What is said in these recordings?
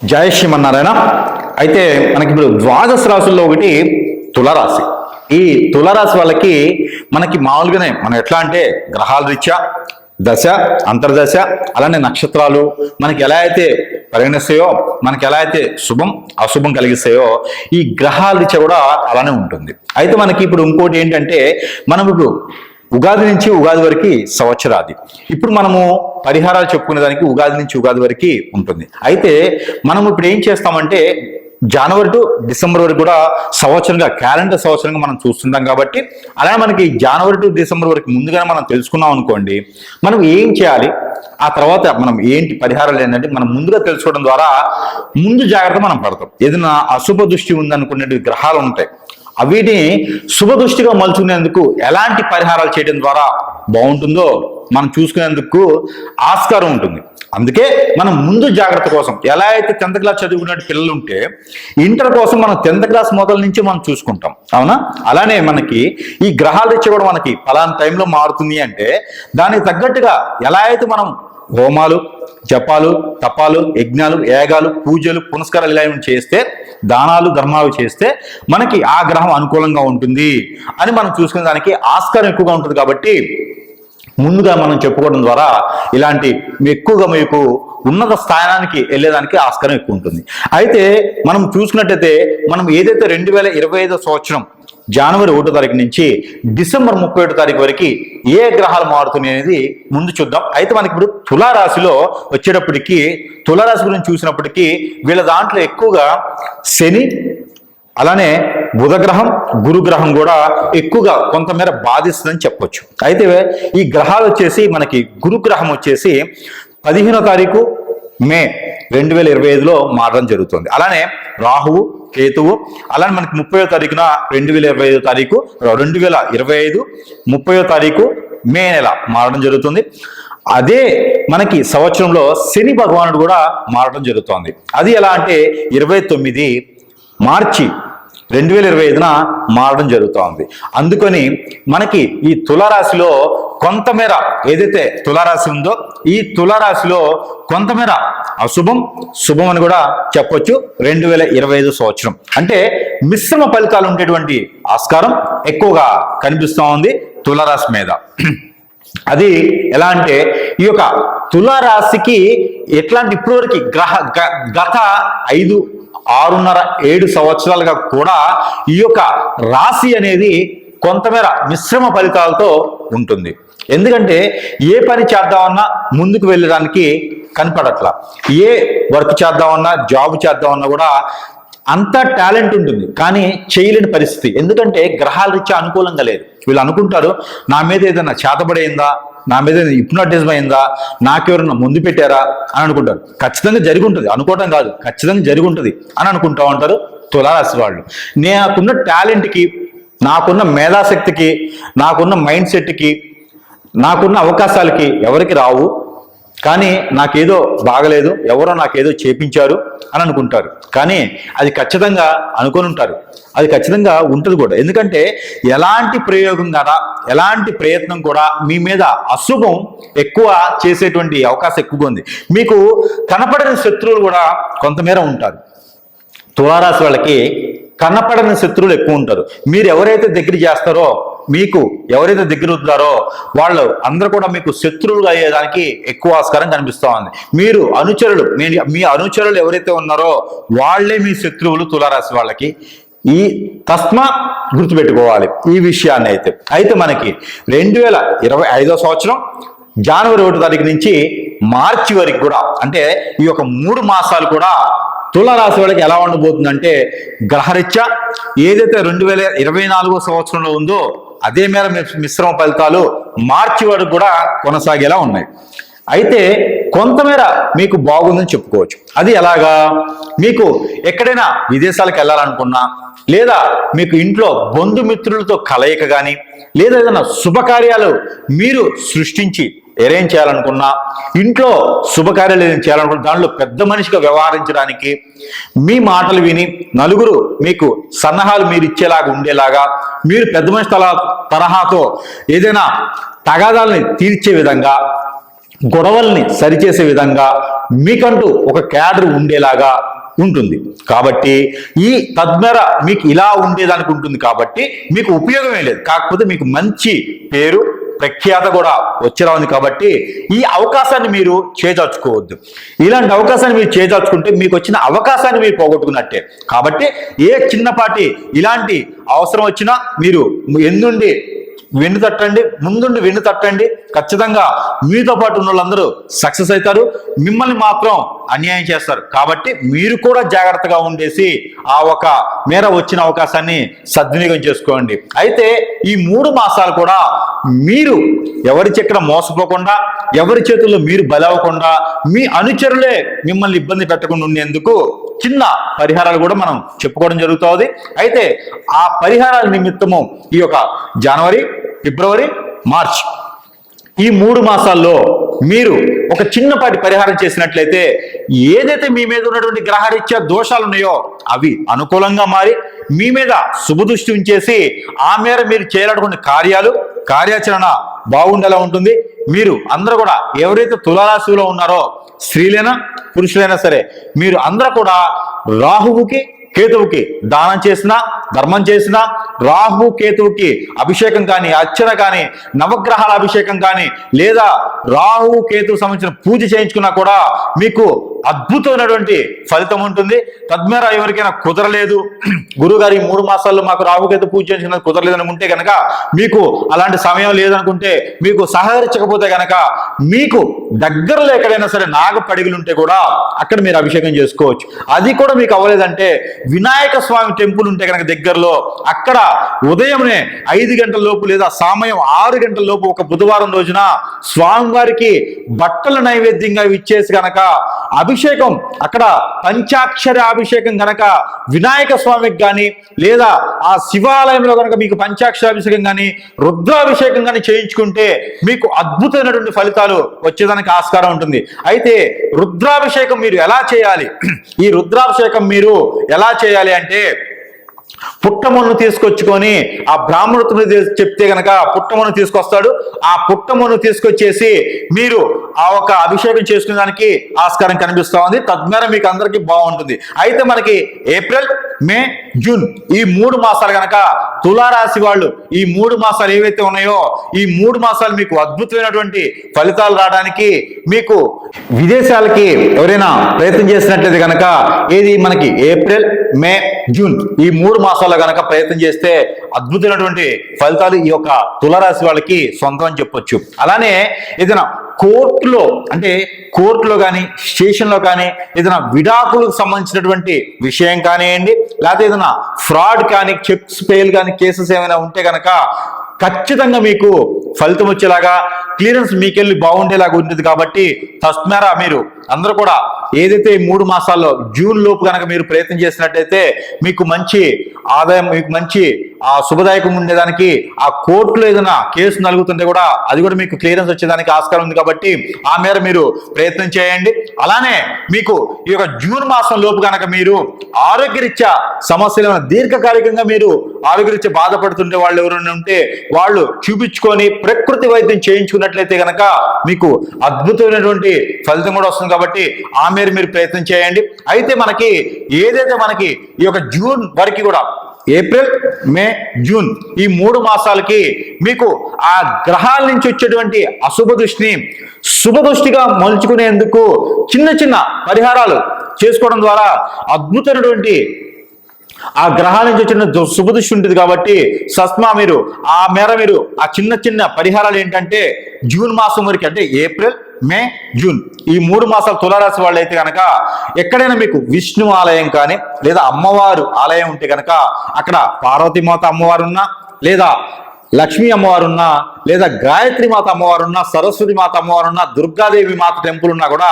జయ శ్రీమన్నారాయణ. అయితే మనకి ఇప్పుడు ద్వాదశ రాశుల్లో ఒకటి తులారాశి. ఈ తులారాశి వాళ్ళకి మనకి మామూలుగానే మనం ఎట్లా అంటే గ్రహాల రీత్యా దశ అంతర్దశ అలానే నక్షత్రాలు మనకి ఎలా అయితే పరిగణిస్తాయో, మనకి ఎలా అయితే శుభం అశుభం కలిగిస్తాయో ఈ గ్రహాల రీత్యా కూడా అలానే ఉంటుంది. అయితే మనకి ఇప్పుడు ఇంకోటి ఏంటంటే మనం ఇప్పుడు ఉగాది నుంచి ఉగాది వరకు సంవత్సరాది. ఇప్పుడు మనము పరిహారాలు చెప్పుకునే దానికి ఉగాది నుంచి ఉగాది వరకు ఉంటుంది. అయితే మనం ఇప్పుడు ఏం చేస్తామంటే జనవరి టు డిసెంబర్ వరకు కూడా సంవత్సరంగా క్యాలెండర్ సంవత్సరంగా మనం చూస్తుంటాం కాబట్టి అలానే మనకి జనవరి టు డిసెంబర్ వరకు ముందుగానే మనం తెలుసుకున్నాం అనుకోండి, మనం ఏం చేయాలి, ఆ తర్వాత మనం ఏంటి పరిహారాలు ఏంటంటే మనం ముందుగా తెలుసుకోవడం ద్వారా ముందు జాగ్రత్త మనం పడతాం. ఏదైనా అశుభ దృష్టి ఉందనుకునే గ్రహాలు ఉంటాయి, వీటిని శుభ దృష్టిగా మలుచుకునేందుకు ఎలాంటి పరిహారాలు చేయడం ద్వారా బాగుంటుందో మనం చూసుకునేందుకు ఆస్కారం ఉంటుంది. అందుకే మనం ముందు జాగ్రత్త కోసం ఎలా అయితే 10th క్లాస్ చదువుకునే పిల్లలు ఉంటే ఇంటర్ కోసం మనం 10th క్లాస్ మొదల నుంచి మనం చూసుకుంటాం, అవునా? అలానే మనకి ఈ గ్రహాలు ఇచ్చి కూడా మనకి ఫలానా టైంలో మారుతుంది అంటే దానికి తగ్గట్టుగా ఎలా అయితే మనం హోమాలు జపాలు తపాలు యజ్ఞాలు యాగాలు పూజలు పునస్కారాలు ఇలా చేస్తే దానాలు ధర్మాలు చేస్తే మనకి ఆ గ్రహం అనుకూలంగా ఉంటుంది అని మనం చూసుకునే దానికి ఆస్కారం ఎక్కువగా ఉంటుంది. కాబట్టి ముందుగా మనం చెప్పుకోవడం ద్వారా ఇలాంటి ఎక్కువగా మీకు ఉన్నత స్థానానికి వెళ్ళేదానికి ఆస్కారం ఎక్కువ ఉంటుంది. అయితే మనం చూసుకున్నట్టయితే మనం ఏదైతే 2025 సంవత్సరం జనవరి 1వ తారీఖు నుంచి డిసెంబర్ 31వ తారీఖు వరకు ఏ గ్రహాలు మారుతున్నాయి అనేది ముందు చూద్దాం. అయితే మనకి ఇప్పుడు తులారాశిలో వచ్చేటప్పటికి తులారాశి గురించి చూసినప్పటికీ వీళ్ళ దాంట్లో ఎక్కువగా శని అలానే బుధగ్రహం గురుగ్రహం కూడా ఎక్కువగా కొంతమేర బాధిస్తుందని చెప్పొచ్చు. అయితే ఈ గ్రహాలు వచ్చేసి మనకి గురుగ్రహం వచ్చేసి 15వ తారీఖు మే 2025లో మారడం జరుగుతుంది. అలానే రాహువు కేతువు అలానే మనకి 30వ తారీఖున 2025 తారీఖు 2025 30వ తారీఖు మే నెల మారడం జరుగుతుంది. అదే మనకి సంవత్సరంలో శని భగవానుడు కూడా మారడం జరుగుతుంది. అది ఎలా అంటే 29 మార్చి 2025న మారడం జరుగుతోంది. అందుకని మనకి ఈ తులారాశిలో కొంతమేర ఏదైతే తులారాశి ఉందో ఈ తులారాశిలో కొంతమేర అశుభం శుభం అని కూడా చెప్పొచ్చు. 2025 సంవత్సరం అంటే మిశ్రమ ఫలితాలు ఉండేటువంటి ఆస్కారం ఎక్కువగా కనిపిస్తూ ఉంది తులారాశి మీద. అది ఎలా అంటే ఈ యొక్క తులారాశికి ఎట్లాంటి ఇప్పటివరకు గత 5, 6.5, 7 సంవత్సరాలుగా కూడా ఈ యొక్క రాశి అనేది కొంతమేర మిశ్రమ ఫలితాలతో ఉంటుంది. ఎందుకంటే ఏ పని చేద్దామన్నా ముందుకు వెళ్ళడానికి కనపడట్లా, ఏ వర్క్ చేద్దామన్నా జాబ్ చేద్దామన్నా కూడా అంత టాలెంట్ ఉంటుంది కానీ చేయలేని పరిస్థితి. ఎందుకంటే గ్రహాల రీత్యా అనుకూలంగా లేదు. వీళ్ళు అనుకుంటారు నా మీద ఏదైనా చేతబడైందా, నా మీద హిప్నాటిజం అయిందా, నాకెవరన్నా ముందు పెట్టారా అని అనుకుంటారు. ఖచ్చితంగా జరిగి ఉంటుంది, అనుకోవడం కాదు, ఖచ్చితంగా జరిగి ఉంటుంది అని అనుకుంటా ఉంటారు తులారాశి వాళ్ళు. నాకున్న టాలెంట్కి, నాకున్న మేధాశక్తికి, నాకున్న మైండ్ సెట్కి, నాకున్న అవకాశాలకి ఎవరికి రావు, కానీ నాకేదో బాగలేదు, ఎవరో నాకేదో చేపించారు అని అనుకుంటారు. కానీ అది ఖచ్చితంగా అనుకొని ఉంటారు, అది ఖచ్చితంగా ఉంటుంది కూడా. ఎందుకంటే ఎలాంటి ప్రయోగం కదా ఎలాంటి ప్రయత్నం కూడా మీ మీద అశుభం ఎక్కువ చేసేటువంటి అవకాశం ఎక్కువగా ఉంది. మీకు కనపడని శత్రువులు కూడా కొంతమేర ఉంటారు. తులారాశి వాళ్ళకి కనపడని శత్రువులు ఎక్కువ ఉంటారు. మీరు ఎవరైతే దగ్గర చేస్తారో, మీకు ఎవరైతే దగ్గర అవుతారో వాళ్ళు అందరూ కూడా మీకు శత్రువులుగా అయ్యేదానికి ఎక్కువ ఆస్కారం కనిపిస్తూ ఉంది. మీరు అనుచరులు, మీ అనుచరులు ఎవరైతే ఉన్నారో వాళ్ళే మీ శత్రువులు తులారాశి వాళ్ళకి. ఈ తస్మా గుర్తుపెట్టుకోవాలి ఈ విషయాన్ని. అయితే మనకి 2025 సంవత్సరం జనవరి 1వ తారీఖు నుంచి మార్చి వరకు కూడా అంటే ఈ యొక్క 3 మాసాలు కూడా తులారాశి వాళ్ళకి ఎలా ఉండబోతుందంటే గ్రహరీత్యా ఏదైతే 2024 సంవత్సరంలో ఉందో అదే మేర మిశ్రమ ఫలితాలు మార్చి వరకు కూడా కొనసాగేలా ఉన్నాయి. అయితే కొంతమేర మీకు బాగుందని చెప్పుకోవచ్చు. అది ఎలాగా, మీకు ఎక్కడైనా విదేశాలకు వెళ్ళాలనుకున్నా, లేదా మీకు ఇంట్లో బంధుమిత్రులతో కలయిక కానీ, లేదా ఏదైనా శుభకార్యాలు మీరు సృష్టించి అరేంజ్ చేయాలనుకున్నా, ఇంట్లో శుభకార్యాలు ఏదైనా చేయాలనుకున్నా, దాంట్లో పెద్ద మనిషిగా వ్యవహరించడానికి, మీ మాటలు విని నలుగురు మీకు సన్నాహాలు మీరు ఇచ్చేలాగా ఉండేలాగా, మీరు పెద్ద మనిషి తరహాతో ఏదైనా తగాదాలని తీర్చే విధంగా, గొడవల్ని సరిచేసే విధంగా, మీకంటూ ఒక క్యాడర్ ఉండేలాగా ఉంటుంది. కాబట్టి ఈ తద్మేర మీకు ఇలా ఉండేదానికి ఉంటుంది కాబట్టి మీకు ఉపయోగమే లేదు. కాకపోతే మీకు మంచి పేరు ప్రఖ్యాత కూడా వచ్చేలా ఉంది. కాబట్టి ఈ అవకాశాన్ని మీరు చేజార్చుకోవద్దు. ఇలాంటి అవకాశాన్ని మీరు చేజార్చుకుంటే మీకు వచ్చిన అవకాశాన్ని మీరు పోగొట్టుకున్నట్టే. కాబట్టి ఏ చిన్నపాటి ఇలాంటి అవసరం వచ్చినా మీరు ముందుండి వెన్ను తట్టండి. ఖచ్చితంగా మీతో పాటు ఉన్న వాళ్ళందరూ సక్సెస్ అవుతారు, మిమ్మల్ని మాత్రం అన్యాయం చేస్తారు. కాబట్టి మీరు కూడా జాగ్రత్తగా ఉండేసి ఆ ఒక మేర వచ్చిన అవకాశాన్ని సద్వినియోగం చేసుకోండి. అయితే ఈ 3 మాసాలు కూడా మీరు ఎవరి చక్రం మోసపోకుండా, ఎవరి చేతుల్లో మీరు బలవకుండా, మీ అనుచరులే మిమ్మల్ని ఇబ్బంది పెట్టకుండా ఉండేందుకు చిన్న పరిహారాలు కూడా మనం చెప్పుకోవడం జరుగుతుంది. అయితే ఆ పరిహారాల నిమిత్తము ఈ యొక్క జనవరి, ఫిబ్రవరి, మార్చ్ ఈ 3 మాసాల్లో మీరు ఒక చిన్నపాటి పరిహారం చేసినట్లయితే ఏదైతే మీ మీద ఉన్నటువంటి గ్రహరీత్యా దోషాలు ఉన్నాయో అవి అనుకూలంగా మారి మీ మీద శుభదృష్టి ఉంచేసి ఆ మేర మీరు చేయాలనుకునే కార్యాచరణ బాగుండేలా ఉంటుంది. మీరు అందరూ కూడా ఎవరైతే తులారాశిలో ఉన్నారో స్త్రీలైనా పురుషులైనా సరే మీరు అందరూ కూడా రాహువుకి కేతువుకి దానం చేసినా, ధర్మం చేసినా, రాహు కేతువుకి అభిషేకం కానీ, అర్చన కానీ, నవగ్రహాల అభిషేకం కానీ, లేదా రాహు కేతువు సంబంధించిన పూజ చేయించుకున్నా కూడా మీకు అద్భుతమైనటువంటి ఫలితం ఉంటుంది. తద్మేర ఎవరికైనా కుదరలేదు, గురుగారు ఈ 3 మాసాల్లో మాకు రాహుకేతు పూజ చేయించుకున్నది కుదరలేదు అనుకుంటే కనుక, మీకు అలాంటి సమయం లేదనుకుంటే, మీకు సహకరించకపోతే కనుక మీకు దగ్గరలో ఎక్కడైనా సరే నాగపడిగలు ఉంటే కూడా అక్కడ మీరు అభిషేకం చేసుకోవచ్చు. అది కూడా మీకు అవ్వలేదంటే వినాయక స్వామి టెంపుల్ ఉంటే కనుక దగ్గరలో అక్కడ ఉదయమే 5 గంటల లోపు లేదా సమయం 6 గంటల లోపు ఒక బుధవారం రోజున స్వామివారికి బట్టల నైవేద్యంగా ఇచ్చేసి గనక అభిషేకం, అక్కడ పంచాక్షర అభిషేకం గనక వినాయక స్వామికి కానీ, లేదా ఆ శివాలయంలో కనుక మీకు పంచాక్షర అభిషేకం కానీ, రుద్రాభిషేకం కానీ చేయించుకుంటే మీకు అద్భుతమైనటువంటి ఫలితాలు వచ్చేదానికి ఆస్కారం ఉంటుంది. అయితే రుద్రాభిషేకం మీరు ఎలా చేయాలి? ఈ రుద్రాభిషేకం మీరు ఎలా చేయాలి అంటే, పుట్టమన్ను తీసుకొచ్చుకొని ఆ బ్రాహ్మణుడు చెప్తే గనక పుట్టమన్ను తీసుకొస్తాడు. ఆ పుట్టమన్ను తీసుకొచ్చేసి మీరు ఆ ఒక అభిషేకం చేసుకునేదానికి ఆస్కారం కనిపిస్తా ఉంది. తద్మేర మీకు అందరికీ బాగుంటుంది. అయితే మనకి ఏప్రిల్, మే, జూన్ ఈ 3 మాసాలు గనక తులారాశి వాళ్ళు ఈ 3 మాసాలు ఏవైతే ఉన్నాయో ఈ 3 మాసాలు మీకు అద్భుతమైనటువంటి ఫలితాలు రావడానికి, మీకు విదేశాలకి ఎవరైనా ప్రయత్నం చేసినట్లయితే గనక ఏది మనకి ఏప్రిల్, మే, జూన్ ఈ 3 మాసాల్లో గనక ప్రయత్నం చేస్తే అద్భుతమైనటువంటి ఫలితాలు ఈ యొక్క తులారాశి వాళ్ళకి సొంతం అని చెప్పొచ్చు. అలానే ఏదైనా కోర్టులో కానీ, స్టేషన్లో కానీ ఏదైనా విడాకులకు సంబంధించినటువంటి విషయం కానివ్వండి, లేకపోతే ఏదైనా ఫ్రాడ్ కానీ, చెక్స్ ఫెయిల్ కానీ కేసెస్ ఏమైనా ఉంటే కనుక ఖచ్చితంగా మీకు ఫలితం వచ్చేలాగా, క్లియరెన్స్ మీకెళ్ళి బాగుండేలాగా ఉంటుంది. కాబట్టి తస్మేరా మీరు అందరూ కూడా ఏదైతే 3 మాసాల్లో జూన్ లోపు కనుక మీరు ప్రయత్నం చేసినట్టయితే మీకు మంచి ఆదాయం, మీకు మంచి శుభదాయకంగా ఉండేదానికి, ఆ కోర్టులో ఏదైనా కేసు నలుగుతుంటే కూడా అది కూడా మీకు క్లియరెన్స్ వచ్చేదానికి ఆస్కారం ఉంది. కాబట్టి ఆ మేర మీరు ప్రయత్నం చేయండి. అలానే మీకు ఈ యొక్క జూన్ మాసం లోపు కనుక మీరు ఆరోగ్యరీత్యా సమస్యలు దీర్ఘకాలికంగా మీరు ఆరోగ్యరీత్యా బాధపడుతుంటే వాళ్ళు ఎవరైనా ఉంటే వాళ్ళు చూపించుకొని ప్రకృతి వైద్యం చేయించుకున్నట్లయితే కనుక మీకు అద్భుతమైనటువంటి ఫలితం కూడా వస్తుంది. కాబట్టి ఆ మేర మీరు ప్రయత్నం చేయండి. అయితే మనకి ఏదైతే మనకి ఈ యొక్క జూన్ వరకు కూడా ఏప్రిల్, మే, జూన్ ఈ 3 మాసాలకి మీకు ఆ గ్రహాల నుంచి వచ్చేటువంటి అశుభ దృష్టిని శుభ దృష్టిగా మలుచుకునేందుకు చిన్న చిన్న పరిహారాలు చేసుకోవడం ద్వారా అద్భుతమైనటువంటి ఆ గ్రహాల నుంచి వచ్చిన శుభదృష్టి ఉంటుంది. కాబట్టి సస్మా మీరు ఆ మేర మీరు ఆ చిన్న చిన్న పరిహారాలు ఏంటంటే జూన్ మాసం వరకు, అంటే ఏప్రిల్, మే, జూన్ ఈ 3 మాసాలు తులారాశి వాళ్ళు అయితే కనుక ఎక్కడైనా మీకు విష్ణు ఆలయం కానీ, లేదా అమ్మవారు ఆలయం ఉంటే కనుక అక్కడ పార్వతీమాత అమ్మవారు ఉన్నా, లేదా లక్ష్మీ అమ్మవారు ఉన్నా, లేదా గాయత్రి మాత అమ్మవారు ఉన్నా, సరస్వతి మాత అమ్మవారు ఉన్నా, దుర్గాదేవి మాత టెంపుల్ ఉన్నా కూడా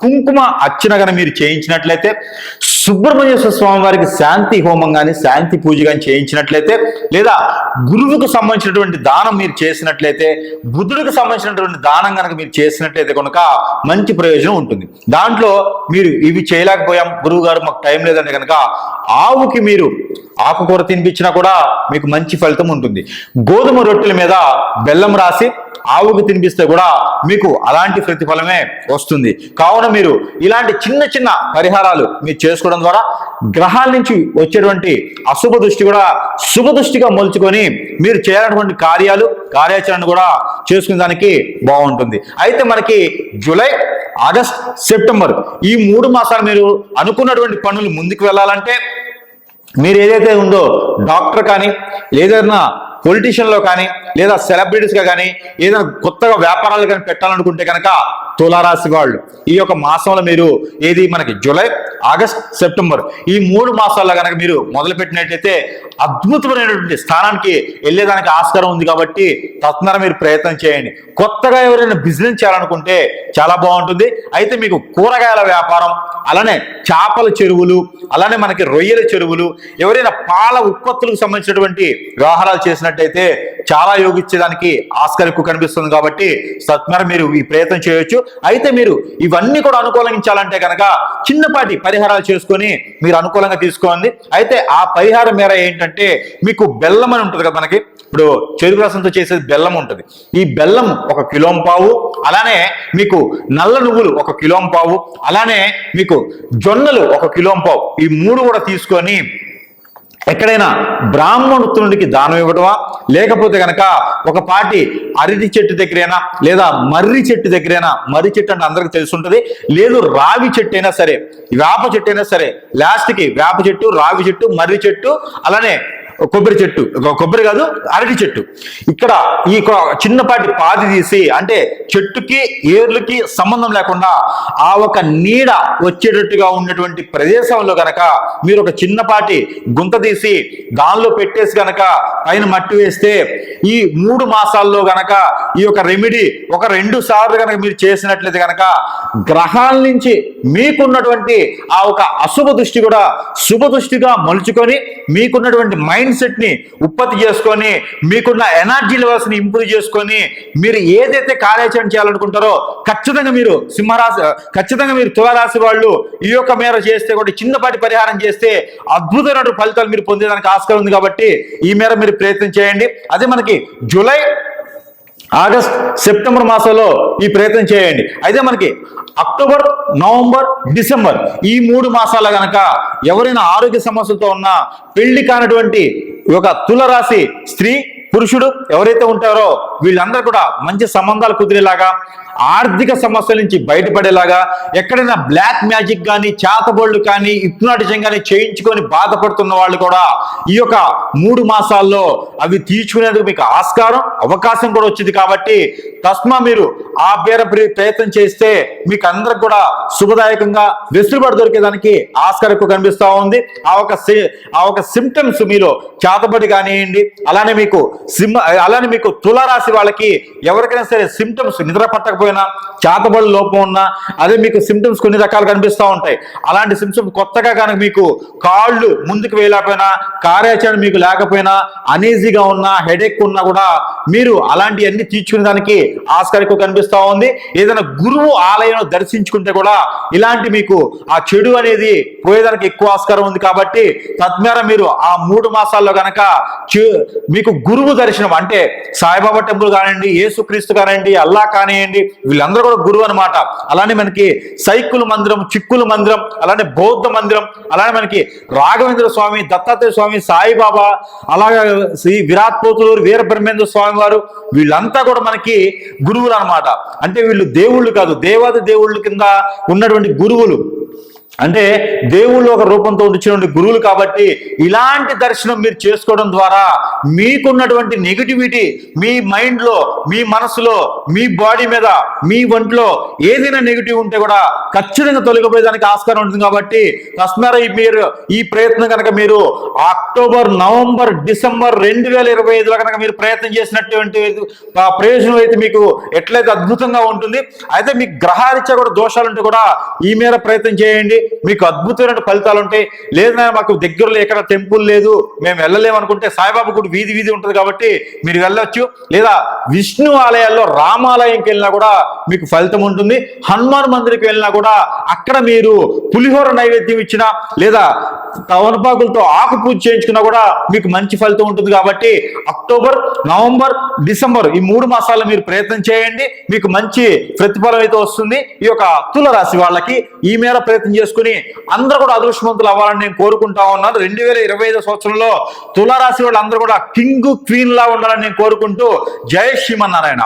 కుంకుమ అర్చన గన మీరు చేయించినట్లయితే సుబ్రహ్మణ్యేశ్వర స్వామి వారికి శాంతి హోమం కానీ శాంతి పూజ కానీ చేయించినట్లయితే, లేదా గురువుకు సంబంధించినటువంటి దానం మీరు చేసినట్లయితే, బుద్ధుడికి సంబంధించినటువంటి దానం కనుక మీరు చేసినట్లయితే కనుక మంచి ప్రయోజనం ఉంటుంది. దాంట్లో మీరు ఇవి చేయలేకపోయాం గురువు గారు మాకు టైం లేదంటే కనుక ఆవుకి మీరు ఆకుకూర తినిపించినా కూడా మీకు మంచి ఫలితం ఉంటుంది. గోధుమ రొట్టెల మీద బెల్లం రాసి ఆవుకు తినిపిస్తే కూడా మీకు అలాంటి ప్రతిఫలమే వస్తుంది. కావున మీరు ఇలాంటి చిన్న చిన్న పరిహారాలు మీరు చేసుకోవడం ద్వారా గ్రహాల నుంచి వచ్చేటువంటి అశుభ దృష్టి కూడా శుభ దృష్టిగా మలుచుకొని మీరు చేయాలన్నటువంటి కార్యాచరణ కూడా చేసుకునే దానికి బాగుంటుంది. అయితే మనకి జూలై, ఆగస్ట్, సెప్టెంబర్ ఈ 3 మాసాలు మీరు అనుకున్నటువంటి పనులు ముందుకు వెళ్ళాలంటే, మీరు ఏదైతే ఉందో డాక్టర్ కానీ, ఏదైనా పొలిటీషియన్లో కానీ, లేదా సెలబ్రిటీస్గా కానీ, ఏదైనా కొత్తగా వ్యాపారాలు కానీ పెట్టాలనుకుంటే కనుక తులారాశి వాళ్ళు ఈ యొక్క మాసంలో మీరు ఏది మనకి జూలై, ఆగస్ట్, సెప్టెంబర్ ఈ 3 మాసాల్లో కనుక మీరు మొదలు పెట్టినట్లయితే అద్భుతమైనటువంటి స్థానానికి వెళ్ళేదానికి ఆస్కారం ఉంది. కాబట్టి తత్మర మీరు ప్రయత్నం చేయండి. కొత్తగా ఎవరైనా బిజినెస్ చేయాలనుకుంటే చాలా బాగుంటుంది. అయితే మీకు కూరగాయల వ్యాపారం, అలానే చేపల చెరువులు, అలానే మనకి రొయ్యల చెరువులు, ఎవరైనా పాల ఉత్పత్తులకు సంబంధించినటువంటి వ్యవహారాలు చేసినట్టయితే చాలా యోగించేదానికి ఆస్కారం ఎక్కువ కనిపిస్తుంది. కాబట్టి సత్మర మీరు ఈ ప్రయత్నం చేయొచ్చు. అయితే మీరు ఇవన్నీ కూడా అనుకూలించాలంటే కనుక చిన్నపాటి పరిహారాలు చేసుకొని మీరు అనుకూలంగా తీసుకోండి. అయితే ఆ పరిహారం మేర ఏంటంటే, మీకు బెల్లం అని ఉంటుంది కదా, మనకి ఇప్పుడు చెరుకు రసంతో చేసేది బెల్లం ఉంటుంది. ఈ బెల్లం 1 కిలోంపావు, అలానే మీకు నల్ల నువ్వులు 1 కిలోంపావు, అలానే మీకు జొన్నలు 1 కిలోంపావు, ఈ 3 కూడా తీసుకొని ఎక్కడైనా బ్రాహ్మణునికి దానం ఇవ్వడమా, లేకపోతే కనుక ఒక పాటి అరటి చెట్టు దగ్గరైనా, లేదా మర్రి చెట్టు దగ్గరైనా, మర్రి చెట్టు అంటే అందరికి తెలిసి ఉంటుంది, లేదు రావి చెట్టు అయినా సరే, వేప చెట్టు అయినా సరే, లాస్ట్కి వేప చెట్టు, రావి చెట్టు, మర్రి చెట్టు, అలానే కొబ్బరి చెట్టు, కొబ్బరి కాదు అరటి చెట్టు, ఇక్కడ ఈ చిన్నపాటి పాది తీసి, అంటే చెట్టుకి ఏర్లకి సంబంధం లేకుండా ఆ ఒక నీడ వచ్చేటట్టుగా ఉన్నటువంటి ప్రదేశంలో గనక మీరు ఒక చిన్నపాటి గుంత తీసి దానిలో పెట్టేసి గనక పైన మట్టి వేస్తే ఈ 3 మాసాల్లో గనక ఈ యొక్క రెమెడీ ఒక 2 సార్లు గనక మీరు చేసినట్లయితే గనక గ్రహాల నుంచి మీకున్నటువంటి ఆ ఒక అశుభ దృష్టి కూడా శుభ దృష్టిగా మలుచుకొని మీకున్నటువంటి మైండ్ సెట్ ని ఉత్పత్తి చేసుకొని మీకున్న ఎనర్జీ లెవెల్స్ ని ఇంప్రూవ్ చేసుకొని మీరు ఏదైతే కార్యాచరణ చేయాలనుకుంటారో ఖచ్చితంగా మీరు తులారాశి వాళ్ళు ఈ యొక్క మేర చేస్తే కూడా చిన్నపాటి పరిహారం చేస్తే అద్భుతమైన ఫలితాలు మీరు పొందేదానికి ఆస్కారం ఉంది. కాబట్టి ఈ మేర మీరు ప్రయత్నం చేయండి. అదే మనకి జూలై, ఆగస్ట్, సెప్టెంబర్ మాసంలో ఈ ప్రయత్నం చేయండి. అయితే మనకి అక్టోబర్, నవంబర్, డిసెంబర్ ఈ 3 మాసాల గనక ఎవరైనా ఆరోగ్య సమస్యలతో ఉన్నా, పెళ్లి కానటువంటి ఒక తులరాశి స్త్రీ, పురుషుడు ఎవరైతే ఉంటారో వీళ్ళందరూ కూడా మంచి సంబంధాలు కుదిరేలాగా, ఆర్థిక సమస్యల నుంచి బయటపడేలాగా, ఎక్కడైనా బ్లాక్ మ్యాజిక్ కానీ, చేతబోళ్ళు కానీ, హిప్నాటిజం కానీ చేయించుకొని బాధపడుతున్న వాళ్ళు కూడా ఈ యొక్క 3 మాసాల్లో అవి తీర్చుకునేందుకు మీకు ఆస్కారం, అవకాశం కూడా వచ్చింది. కాబట్టి తస్మా మీరు ఆ ప్రయత్నం చేస్తే మీకు అందరికి కూడా శుభదాయకంగా వెసులుబాటు దొరికేదానికి ఆస్కారం ఎక్కువ కనిపిస్తూ ఉంది. ఆ ఒక సిమ్టమ్స్ మీలో చేతబడి కానివ్వండి, అలానే మీకు తులారాశి వాళ్ళకి ఎవరికైనా సరే సిమ్టమ్స్ నిద్ర పట్టకపోయినా, చేతబడి లోపం ఉన్నా, అదే మీకు సిమ్టమ్స్ కొన్ని రకాలు కనిపిస్తూ ఉంటాయి. అలాంటి సిమ్టమ్స్ కొత్తగా కనుక మీకు కాళ్ళు ముందుకు వేయలేకపోయినా, కార్యాచరణ మీకు లేకపోయినా, అనీజీగా ఉన్నా, హెడేక్ ఉన్నా కూడా మీరు అలాంటివన్నీ తీర్చుకునే దానికి ఆస్కారం ఎక్కువ కనిపిస్తూ ఉంది. ఏదైనా గురువు ఆలయం దర్శించుకుంటే కూడా ఇలాంటి మీకు ఆ చెడు అనేది పోయేదానికి ఎక్కువ ఆస్కారం ఉంది. కాబట్టి తద్మేర మీరు ఆ 3 మాసాల్లో కనుక మీకు గురువు దర్శనం, అంటే సాయిబాబా టెంపుల్ కానివ్వండి, యేసుక్రీస్తు కానివ్వండి, అల్లా కానివ్వండి, వీళ్ళందరూ కూడా గురువు అనమాట. అలానే మనకి సైకుల మందిరం, చిక్కుల మందిరం, అలానే బౌద్ధ మందిరం, అలానే మనకి రాఘవేంద్ర స్వామి, దత్తాత్రేయ స్వామి, సాయిబాబా, అలాగే శ్రీ విరాట్ పోతులూరు వీరబ్రహ్మేంద్ర స్వామి వారు, వీళ్ళంతా కూడా మనకి గురువులు అనమాట. అంటే వీళ్ళు దేవుళ్ళు కాదు, దేవాది దేవుళ్ళ కింద ఉన్నటువంటి గురువులు, అంటే దేవుళ్ళు ఒక రూపంతో వచ్చినటువంటి గురువులు. కాబట్టి ఇలాంటి దర్శనం మీరు చేసుకోవడం ద్వారా మీకున్నటువంటి నెగిటివిటీ మీ మైండ్లో, మీ మనసులో, మీ బాడీ మీద, మీ ఒంట్లో ఏదైనా నెగిటివ్ ఉంటే కూడా ఖచ్చితంగా తొలగిపోయేదానికి ఆస్కారం ఉంటుంది. కాబట్టి తస్మర మీరు ఈ ప్రయత్నం కనుక మీరు అక్టోబర్, నవంబర్, డిసెంబర్ 2025లో కనుక మీరు ప్రయత్నం చేసినటువంటి ప్రయోజనం అయితే మీకు ఎట్లయితే అద్భుతంగా ఉంటుంది. అయితే మీకు గ్రహారీత్యా కూడా దోషాలుంటే కూడా ఈ మేర ప్రయత్నం చేయండి. మీకు అద్భుతమైన ఫలితాలు ఉంటాయి. లేదా మాకు దగ్గరలో ఎక్కడ టెంపుల్ లేదు, మేము వెళ్ళలేము అనుకుంటే సాయిబాబా గుడి వీధి వీధి ఉంటుంది కాబట్టి మీరు వెళ్ళొచ్చు. లేదా విష్ణు ఆలయాల్లో రామాలయంకి వెళ్ళినా కూడా మీకు ఫలితం ఉంటుంది. హనుమాన్ మందిరికి వెళ్ళినా కూడా అక్కడ మీరు పులిహోర నైవేద్యం ఇచ్చినా లేదా తమలపాకులతో ఆకు పూజ చేయించుకున్నా కూడా మీకు మంచి ఫలితం ఉంటుంది. కాబట్టి అక్టోబర్, నవంబర్, డిసెంబర్ ఈ 3 మాసాలు మీరు ప్రయత్నం చేయండి, మీకు మంచి ప్రతిఫలం అయితే వస్తుంది. ఈ యొక్క తులారాశి వాళ్ళకి ఈ మేర ప్రయత్నం చేసుకుని అందరూ కూడా అదృష్టవంతులు అవ్వాలని నేను కోరుకుంటా ఉన్నాను. 2025 సంవత్సరంలో తులారాశి వాళ్ళు అందరూ కూడా కింగ్ క్వీన్ లా ఉండాలని నేను కోరుకుంటూ జై శ్రీమన్నారాయణ.